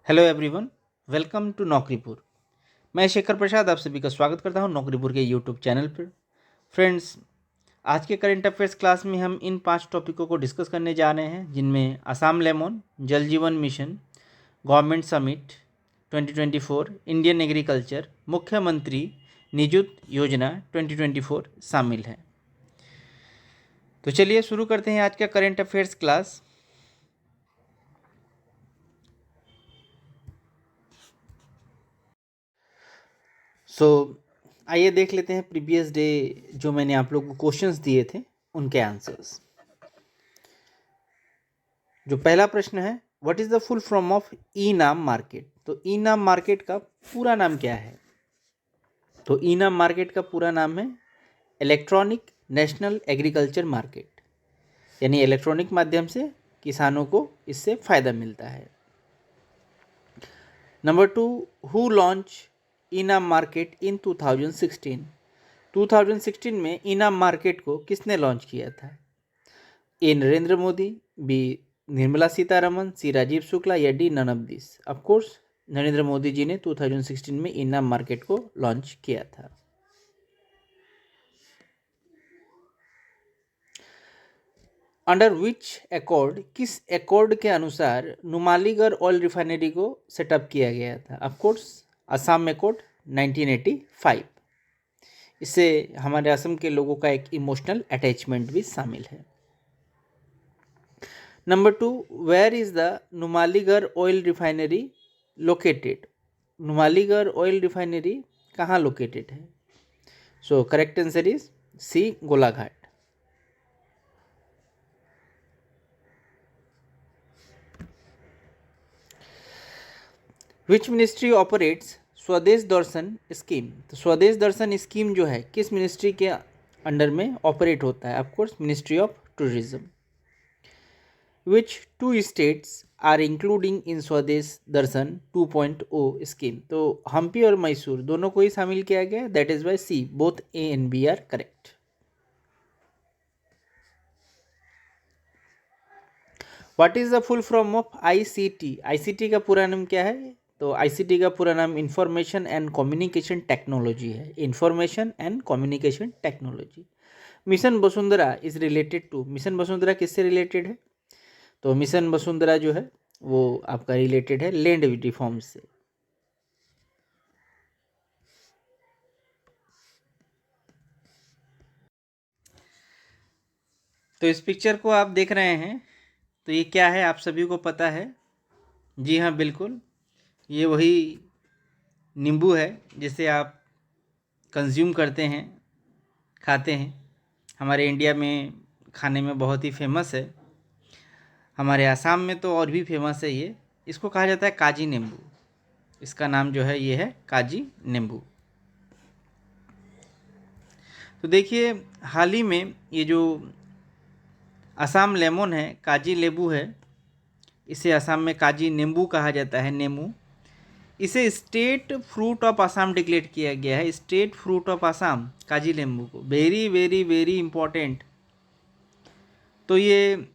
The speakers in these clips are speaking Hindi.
Hello everyone, welcome to Naukripur. मैं शेखर प्रसाद आप सभी का स्वागत करता हूं नौकरीपुर के यूट्यूब चैनल पर। फ्रेंड्स, आज के करंट अफेयर्स क्लास में हम इन 5 टॉपिकों को डिस्कस करने जा रहे हैं, जिनमें असम लेमन, जल Jeevan mission, government summit 2024, Indian agriculture, मुख्यमंत्री निजुत योजना 2024 शामिल है। तो चलिए शुरू करते हैं आज का करंट अफेयर्स क्लास। आइए देख लेते हैं प्रीवियस डे जो मैंने आप लोगों को क्वेश्चंस दिए थे उनके आंसर्स। जो पहला प्रश्न है, what is the full form of E Nam market. तो ई नाम मार्केट का पूरा नाम क्या है? तो ई नाम मार्केट का पूरा नाम है इलेक्ट्रॉनिक नेशनल एग्रीकल्चर मार्केट, यानी इलेक्ट्रॉनिक माध्यम से किसानों को इससे फायदा मिलता है। Number 2, who launch E Nam market in 2016। 2016 में ई नाम मार्केट को किसने लॉन्च किया था? A Narendra Modi, B Nirmala Sitharaman, C Rajiv Shukla या D none of this. Of course Narendra Modi ji ने 2016 में ई नाम मार्केट को लॉन्च किया था। अंडर विच अकॉर्ड, किस अकॉर्ड के अनुसार नुमालीगढ़ ऑयल रिफाइनरी को सेटअप किया गया था? Of course Assam accord 1985। इससे हमारे असम के लोगों का एक इमोशनल अटैचमेंट भी शामिल है। Number 2, where is the Numaligarh oil refinery located. Numaligarh oil refinery कहाँ लोकेटेड है? So correct answer is C, Golaghat. Which ministry operates Swadesh Darshan scheme. तो स्वदेश दर्शन स्कीम जो है किस मिनिस्ट्री के अंडर में ऑपरेट होता है? Of course ministry of tourism. Which 2 states are including in Swadesh Darshan 2.0 scheme. तो हम्पी और मैसूर दोनों को ही शामिल किया गया, that is by C, both A and B are correct. What is the full form of ICT. ICT का पूरा नाम क्या है? तो आईसीटी का पूरा नाम इंफॉर्मेशन एंड कम्युनिकेशन टेक्नोलॉजी है। Information and communication technology. Mission Vasundhara is related to. Mission Vasundhara किससे रिलेटेड है? तो मिशन वसुंधरा जो है वो आपका रिलेटेड है लैंड रिफॉर्म से। तो इस पिक्चर को आप देख रहे हैं, तो ये क्या है आप सभी को पता है? जी हाँ, बिल्कुल, ये वही नींबू है जिसे आप कंज्यूम करते हैं, खाते हैं। हमारे इंडिया में खाने में बहुत ही फेमस है। हमारे आसाम में तो और भी फेमस है ये। इसको कहा जाता है काजी नींबू। इसका नाम जो है ये है काजी नींबू। तो देखिए, हाल ही में ये जो असम लेमन है, काजी लेबू है, इसे असम में काजी नींबू कहा जाता है, नींबू। इसे state fruit of Assam declare किया गया है। स्टेट फ्रूट ऑफ असम काजी नींबू को, वेरी वेरी वेरी इंपॉर्टेंट। तो ये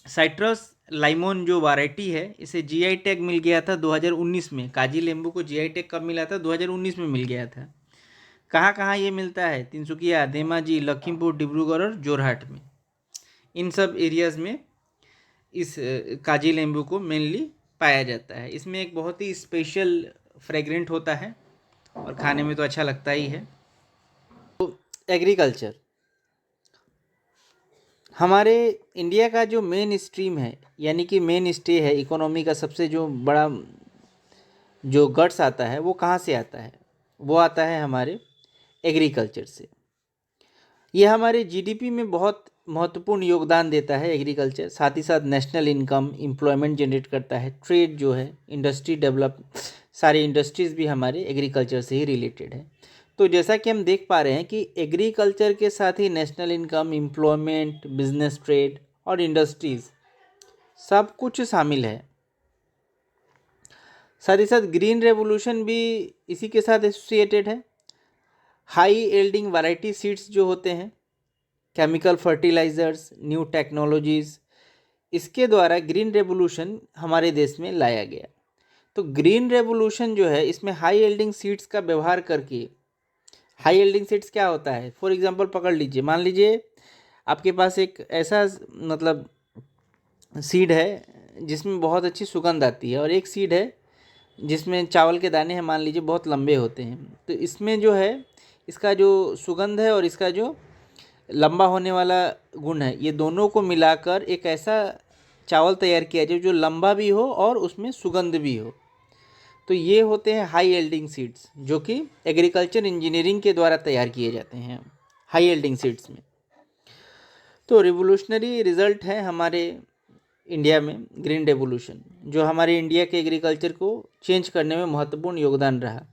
साइट्रस लाइमोन जो वैरायटी है, इसे जीआई टैग मिल गया था 2019 में। काजी नींबू को जीआई टैग कब मिला था? 2019 में मिल गया था। कहाँ कहाँ ये मिलता है? तिनसुकिया, धेमाजी, लखीमपुर, डिब्रूगढ़ और जोरहाट में। इन सब एरियाज़ में इस काजी नींबू को मेनली पाया जाता है। इसमें एक बहुत ही स्पेशल फ्रेग्रेंट होता है और खाने में तो अच्छा लगता ही है। तो एग्रीकल्चर हमारे इंडिया का जो मेन स्ट्रीम है, यानी कि मेन स्टे है इकोनॉमी का, सबसे जो बड़ा जो गट्स आता है वो कहाँ से आता है? वो आता है हमारे एग्रीकल्चर से। ये हमारे जीडीपी में बहुत महत्वपूर्ण योगदान देता है एग्रीकल्चर। साथ ही साथ नेशनल इनकम, एम्प्लॉयमेंट जनरेट करता है, ट्रेड जो है, इंडस्ट्री डेवलप, सारी इंडस्ट्रीज़ भी हमारे एग्रीकल्चर से ही रिलेटेड है। तो जैसा कि हम देख पा रहे हैं कि एग्रीकल्चर के साथ ही national income, employment, business, trade और इंडस्ट्रीज़ सब कुछ शामिल है। साथ ही साथ ग्रीन रेवोल्यूशन भी इसी के साथ एसोसिएटेड है। हाई एल्डिंग वैरायटी सीड्स जो होते हैं, केमिकल फर्टिलाइजर्स, न्यू टेक्नोलॉजीज़, इसके द्वारा ग्रीन रेवोल्यूशन हमारे देश में लाया गया। तो ग्रीन रेवोल्यूशन जो है इसमें हाई यील्डिंग सीड्स का व्यवहार करके, हाई यील्डिंग सीड्स क्या होता है, फॉर एग्जांपल पकड़ लीजिए, मान लीजिए आपके पास एक ऐसा मतलब सीड है जिसमें बहुत अच्छी सुगंध आती है, और एक सीड है जिसमें चावल के दाने हैं, मान लीजिए बहुत लंबे होते हैं। तो इसमें जो है इसका जो सुगंध है और इसका जो लंबा होने वाला गुण है, ये दोनों को मिलाकर एक ऐसा चावल तैयार किया जाए जो लंबा भी हो और उसमें सुगंध भी हो। तो ये होते हैं हाई यील्डिंग सीड्स, जो कि एग्रीकल्चर इंजीनियरिंग के द्वारा तैयार किए जाते हैं हाई यील्डिंग सीड्स में। तो रिवोल्यूशनरी रिजल्ट है हमारे इंडिया में ग्रीन रेवोल्यूशन, जो हमारे इंडिया के एग्रीकल्चर को चेंज करने में महत्वपूर्ण योगदान रहा।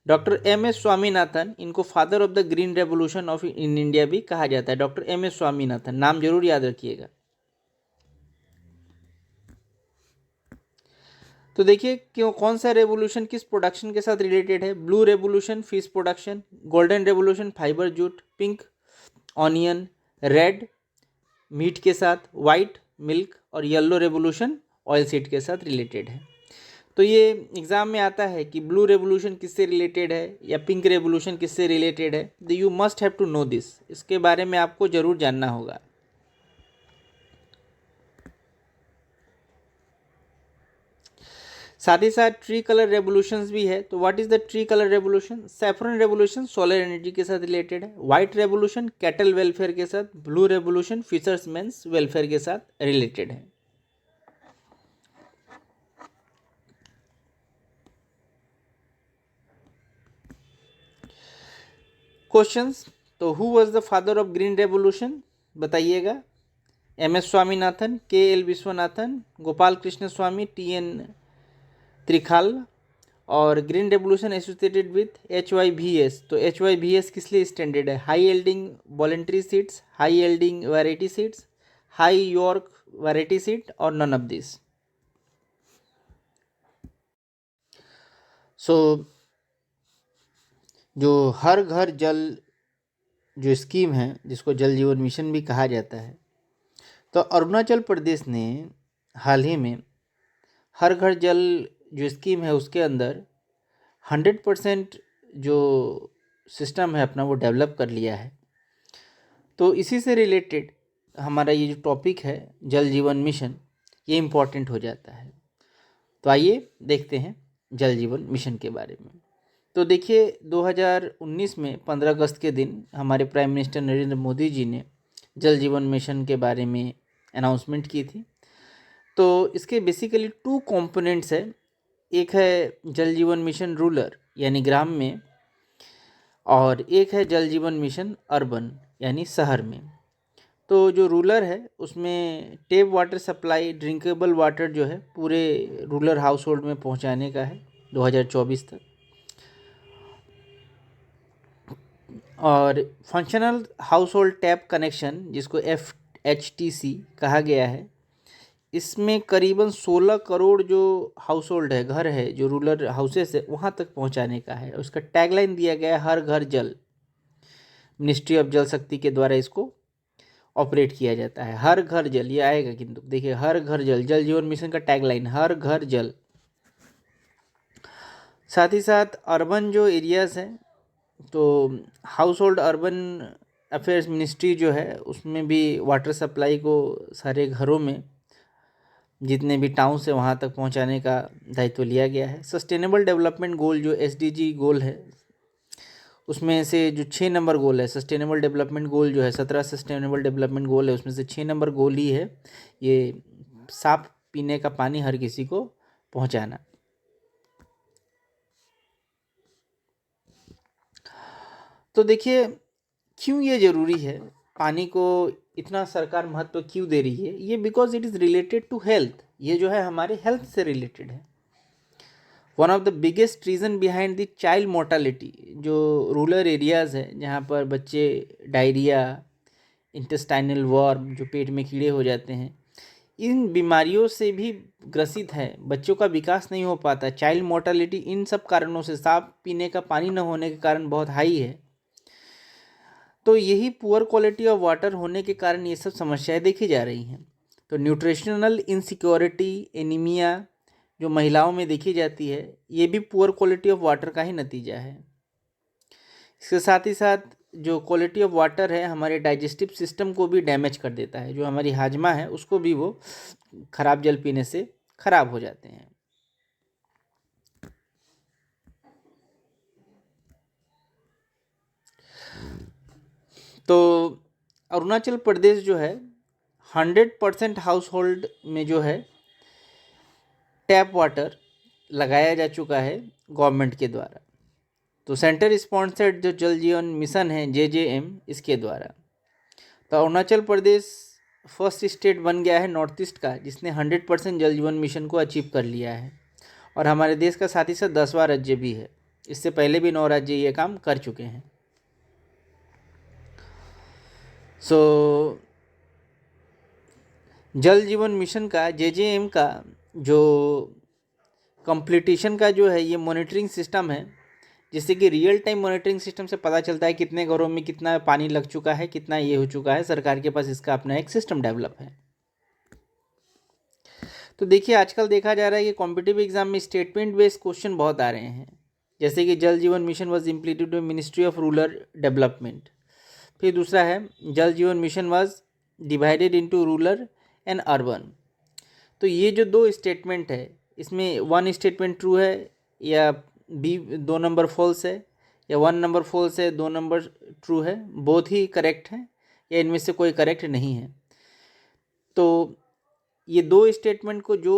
डॉक्टर एम एस स्वामीनाथन, इनको father of the green revolution of in India भी कहा जाता है। डॉक्टर एम एस स्वामीनाथन, नाम जरूर याद रखिएगा। तो देखिए क्यों, कौन सा रेवोल्यूशन किस प्रोडक्शन के साथ रिलेटेड है। Blue revolution fish production, golden revolution fibre jute, pink onion, red meat के साथ, वाइट मिल्क, और येलो रेवोल्यूशन ऑयल सीड के साथ रिलेटेड है। तो ये एग्ज़ाम में आता है कि ब्लू रेवोल्यूशन किससे रिलेटेड है या पिंक रेवोल्यूशन किससे रिलेटेड है। The you must have to know this, इसके बारे में आपको ज़रूर जानना होगा। साथ ही साथ ट्री कलर रेवोल्यूशंस भी है। तो what is the tree colour revolution. Saffron revolution solar energy के साथ रिलेटेड है। वाइट रेवोल्यूशन कैटल वेलफेयर के साथ, ब्लू रेवोल्यूशन फिशर्समैन्स वेलफेयर के साथ रिलेटेड है। क्वेश्चंस, तो who was the father of green revolution, बताइएगा। एम एस स्वामीनाथन, के एल विश्वनाथन, गोपाल कृष्ण स्वामी, टी एन त्रिखाल, और green revolution associated with HYVS। तो HYVS किस लिए स्टैंडर्ड है, high yielding voluntary seeds, high yielding variety seeds, high York variety seed, और नन ऑफ दिस। सो जो हर घर जल जो स्कीम है, जिसको जल जीवन मिशन भी कहा जाता है, तो अरुणाचल प्रदेश ने हाल ही में हर घर जल जो स्कीम है उसके अंदर 100% जो सिस्टम है अपना वो डेवलप कर लिया है। तो इसी से रिलेटेड हमारा ये जो टॉपिक है जल जीवन मिशन, ये इम्पॉर्टेंट हो जाता है। तो आइए देखते हैं जल जीवन मिशन के बारे में। तो देखिए 2019 में 15 अगस्त के दिन हमारे प्राइम मिनिस्टर नरेंद्र मोदी जी ने जल जीवन मिशन के बारे में अनाउंसमेंट की थी। तो इसके बेसिकली 2 कंपोनेंट्स है। एक है जल जीवन मिशन रूरल यानी ग्राम में, और एक है जल जीवन मिशन अर्बन यानी शहर में। तो जो रूरल है उसमें tape water supply, drinkable water जो है पूरे रूरल हाउस होल्ड में पहुंचाने का है 2024 तक। और functional house hold tap connection, जिसको FHTC कहा गया है, इसमें करीबन 16 करोड़ जो हाउस होल्ड है, घर है, जो रूरल हाउसेस है, वहाँ तक पहुँचाने का है। उसका टैगलाइन दिया गया है हर घर जल। मिनिस्ट्री ऑफ जल शक्ति के द्वारा इसको ऑपरेट किया जाता है। हर घर जल, ये आएगा किंतु देखिए, हर घर जल, जल जीवन मिशन का टैगलाइन हर घर जल। साथ ही साथ अर्बन जो एरियाज़ हैं, तो house hold urban affairs ministry जो है उसमें भी वाटर सप्लाई को सारे घरों में, जितने भी टाउन्स है वहाँ तक पहुँचाने का दायित्व लिया गया है। सस्टेनेबल डेवलपमेंट गोल जो SDG गोल है, उसमें से जो 6 नंबर गोल है सस्टेनेबल डेवलपमेंट गोल जो है, 17 सस्टेनेबल डेवलपमेंट गोल है, उसमें से 6 नंबर गोल ही है ये साफ पीने का पानी हर किसी को पहुँचाना। तो देखिए क्यों ये ज़रूरी है, पानी को इतना सरकार महत्व क्यों दे रही है, ये because it is related to health. ये जो है हमारे हेल्थ से रिलेटेड है। One of the biggest reason behind the child mortality, जो रूरल एरियाज़ है जहाँ पर बच्चे डायरिया, इंटेस्टाइनल वर्म, जो पेट में कीड़े हो जाते हैं, इन बीमारियों से भी ग्रसित है। बच्चों का विकास नहीं हो पाता। चाइल्ड मोर्टालिटी इन सब कारणों से, साफ पीने का पानी न होने के कारण बहुत हाई है। तो यही पुअर क्वालिटी ऑफ वाटर होने के कारण ये सब समस्याएं देखी जा रही हैं। तो न्यूट्रिशनल इनसिक्योरिटी, एनीमिया, जो महिलाओं में देखी जाती है, ये भी पुअर क्वालिटी ऑफ वाटर का ही नतीजा है। इसके साथ ही साथ जो क्वालिटी ऑफ वाटर है हमारे डाइजेस्टिव सिस्टम को भी डैमेज कर देता है, जो हमारी हाजमा है उसको भी वो खराब जल पीने से खराब हो जाते हैं। तो अरुणाचल प्रदेश जो है 100% हाउस होल्ड में जो है टैप वाटर लगाया जा चुका है गवर्नमेंट के द्वारा। तो सेंटर स्पॉन्सर्ड जो जल जीवन मिशन है JJM, इसके द्वारा तो अरुणाचल प्रदेश फर्स्ट स्टेट बन गया है नॉर्थ ईस्ट का जिसने 100% जल जीवन मिशन को अचीव कर लिया है, और हमारे देश का साथ ही साथ 10वां राज्य भी है। इससे पहले भी 9 राज्य ये काम कर चुके हैं। जल जीवन मिशन का JJM का जो कंप्लीटेशन का जो है ये मॉनिटरिंग सिस्टम है, जिससे कि रियल टाइम मॉनिटरिंग सिस्टम से पता चलता है कितने घरों में कितना पानी लग चुका है, कितना ये हो चुका है। सरकार के पास इसका अपना एक सिस्टम डेवलप है। तो देखिए आजकल देखा जा रहा है कि कॉम्पिटिटिव एग्जाम में स्टेटमेंट बेस्ड क्वेश्चन बहुत आ रहे हैं, जैसे कि Jal Jeevan mission was implemented by ministry of rural development. फिर दूसरा है Jal Jeevan mission was divided into rural and urban. तो ये जो 2 स्टेटमेंट है इसमें 1 स्टेटमेंट ट्रू है या बी 2 नंबर फॉल्स है, या 1 नंबर फॉल्स है 2 नंबर ट्रू है, बोथ ही करेक्ट हैं या इनमें से कोई करेक्ट नहीं है। तो ये 2 स्टेटमेंट को जो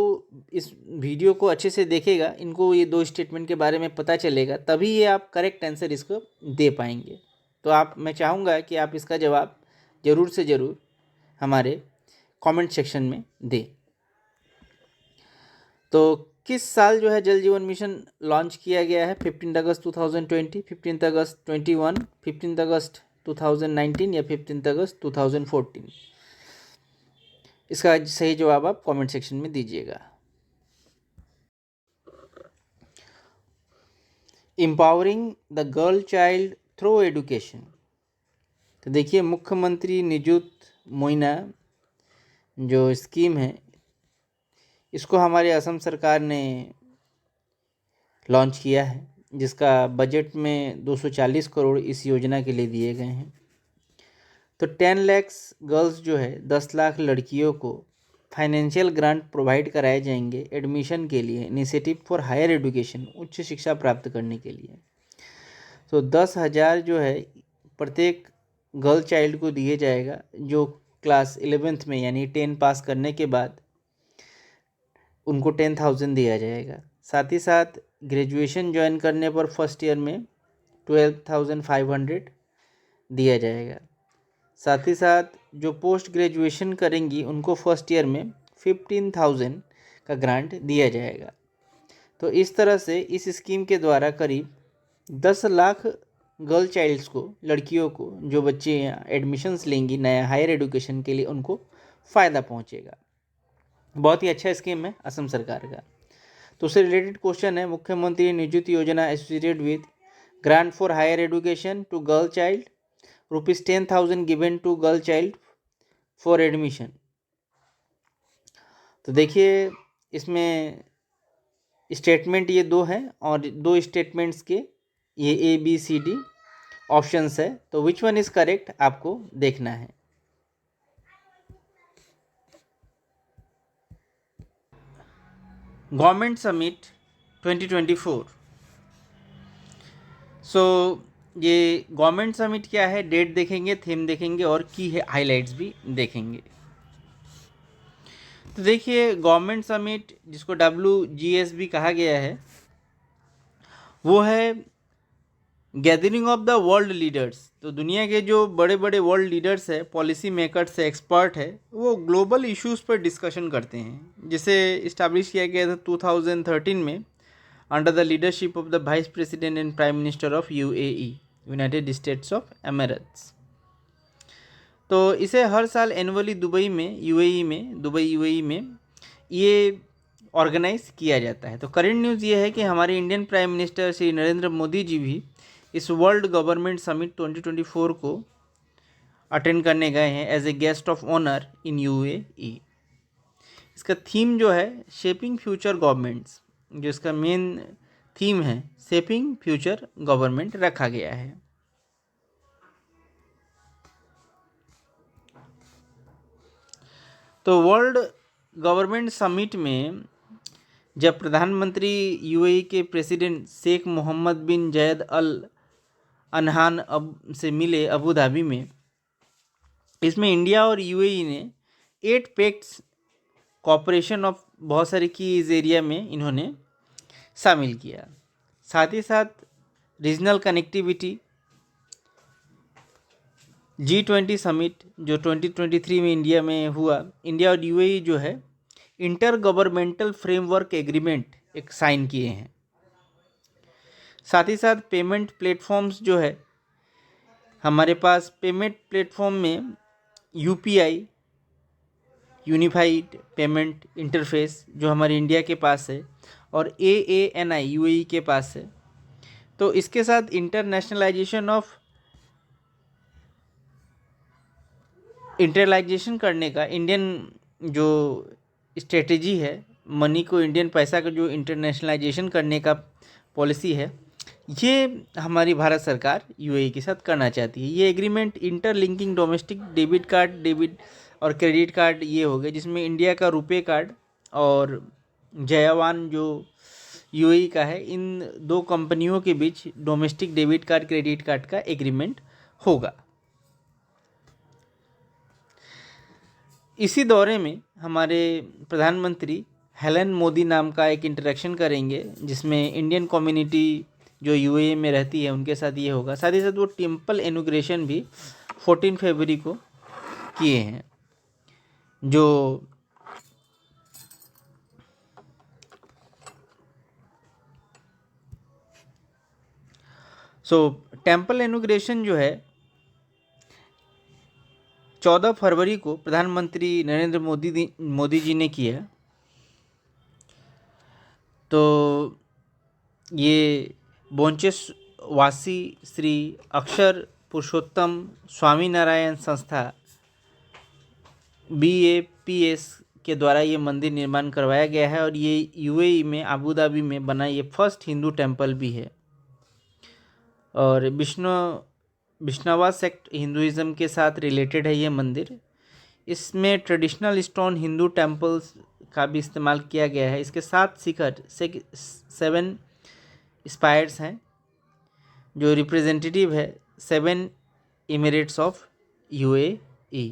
इस वीडियो को अच्छे से देखेगा, इनको ये 2 स्टेटमेंट के बारे में पता चलेगा, तभी ये आप करेक्ट आंसर इसको दे पाएंगे। तो मैं चाहूँगा कि आप इसका जवाब ज़रूर से ज़रूर हमारे कमेंट सेक्शन में दें। तो किस साल जो है जल जीवन मिशन लॉन्च किया गया है? 15 अगस्त 2020, 15 अगस्त 21, 15 अगस्त 2019 या 15 अगस्त 2014? इसका सही जवाब आप कमेंट सेक्शन में दीजिएगा। Empowering the girl child through education. तो देखिए मुख्यमंत्री निजुत मोइना जो स्कीम है इसको हमारे असम सरकार ने लॉन्च किया है, जिसका बजट में 240 करोड़ इस योजना के लिए दिए गए हैं। तो 10 लाख गर्ल्स जो है 10 लाख लड़कियों को फाइनेंशियल ग्रांट प्रोवाइड कराए जाएंगे एडमिशन के लिए, इनिशिएटिव फॉर हायर एजुकेशन, उच्च शिक्षा प्राप्त करने के लिए। तो 10,000 जो है प्रत्येक गर्ल चाइल्ड को दिए जाएगा जो क्लास 11th में यानी 10 पास करने के बाद उनको 10,000 दिया जाएगा। साथ ही साथ ग्रेजुएशन ज्वाइन करने पर फर्स्ट ईयर में 12,500 दिया जाएगा। साथ ही साथ जो पोस्ट ग्रेजुएशन करेंगी उनको फर्स्ट ईयर में 15,000 का ग्रांट दिया जाएगा। तो इस तरह से इस स्कीम के द्वारा करीब 10 लाख गर्ल चाइल्ड्स को, लड़कियों को, जो बच्चे एडमिशन्स लेंगी नया हायर एजुकेशन के लिए, उनको फ़ायदा पहुंचेगा। बहुत ही अच्छा स्कीम है असम सरकार का। तो उससे रिलेटेड क्वेश्चन है, मुख्यमंत्री निजुत योजना associated with grant for higher education to girl child, ₹10,000 given to girl child for admission. तो देखिए इसमें स्टेटमेंट ये 2 हैं और 2 स्टेटमेंट्स के ये ABCD ऑप्शंस है, तो विच वन इज़ करेक्ट आपको देखना है। Government summit 2024। ये गवर्नमेंट समिट क्या है, डेट देखेंगे, थीम देखेंगे और की है हाइलाइट्स भी देखेंगे। तो देखिए गवर्नमेंट समिट जिसको WGS भी कहा गया है, वो है gathering of the world leaders. तो दुनिया के जो बड़े बड़े वर्ल्ड लीडर्स है, पॉलिसी मेकर्स है, एक्सपर्ट है, वो ग्लोबल इश्यूज़ पर डिस्कशन करते हैं, जिसे इस्टेब्लिश किया गया था 2013 में under the leadership of the vice president and prime minister of UAE, United states of Emirates. तो इसे हर साल एनुअली दुबई UAE में ये ऑर्गेनाइज किया जाता है। तो करेंट न्यूज़ ये है कि हमारे Indian prime minister Shri Narendra Modi ji भी इस वर्ल्ड गवर्नमेंट समिट 2024 को अटेंड करने गए हैं as a guest of honour in UAE। इसका थीम जो है शेपिंग फ्यूचर गवर्नमेंट्स, जो इसका मेन थीम है शेपिंग फ्यूचर गवर्नमेंट रखा गया है। तो वर्ल्ड गवर्नमेंट समिट में जब प्रधानमंत्री यूएई के प्रेसिडेंट शेख मोहम्मद बिन जायद अल अनहान से मिले अबू धाबी में, इसमें इंडिया और यूएई ने 8 पैक्ट्स कॉपरेशन ऑफ बहुत सारे की इस एरिया में इन्होंने शामिल किया। साथ ही साथ रीजनल कनेक्टिविटी, G20 समिट जो 2023 में इंडिया में हुआ, इंडिया और यूएई जो है इंटर गवर्नमेंटल फ्रेमवर्क एग्रीमेंट एक साइन किए हैं। साथ ही साथ पेमेंट प्लेटफॉर्म्स जो है हमारे पास, पेमेंट प्लेटफॉर्म में यूपीआई यूनिफाइड पेमेंट इंटरफेस जो हमारे इंडिया के पास है और AANI यूएई के पास है। तो इसके साथ इंटरनेशनलाइजेशन ऑफ इंटरलाइजेशन करने का इंडियन जो स्ट्रेटेजी है, मनी को, इंडियन पैसा का जो इंटरनेशनलाइजेशन करने का पॉलिसी है, ये हमारी भारत सरकार यूएई के साथ करना चाहती है। ये agreement interlinking domestic debit card, debit और क्रेडिट कार्ड ये हो गए, जिसमें इंडिया का रुपे कार्ड और जयावान जो यूएई का है, इन दो कंपनियों के बीच domestic debit card, credit card का एग्रीमेंट होगा। इसी दौरे में हमारे प्रधानमंत्री हेलन मोदी नाम का एक इंटरेक्शन करेंगे, जिसमें इंडियन कम्युनिटी जो यूएई में रहती है उनके साथ ये होगा। साथ ही साथ वो टेम्पल इनॉग्रेशन भी 14 फरवरी को किए हैं। जो टेम्पल इनॉग्रेशन जो है 14 फरवरी को प्रधानमंत्री नरेंद्र मोदी जी ने किया। तो ये बोंचेसवासी श्री अक्षर पुरुषोत्तम स्वामी नारायण संस्था BAPS के द्वारा ये मंदिर निर्माण करवाया गया है और ये यूएई में अबू धाबी में बना ये फर्स्ट हिंदू टेम्पल भी है। और विष्णवा सेक्ट हिंदुइज़्म के साथ रिलेटेड है ये मंदिर। इसमें ट्रेडिशनल स्टोन हिंदू टेम्पल्स का भी इस्तेमाल किया गया है। इसके 7 शिखर 7 स्पायर्स हैं जो रिप्रेजेंटेटिव है 7 एमिरेट्स ऑफ यूएई।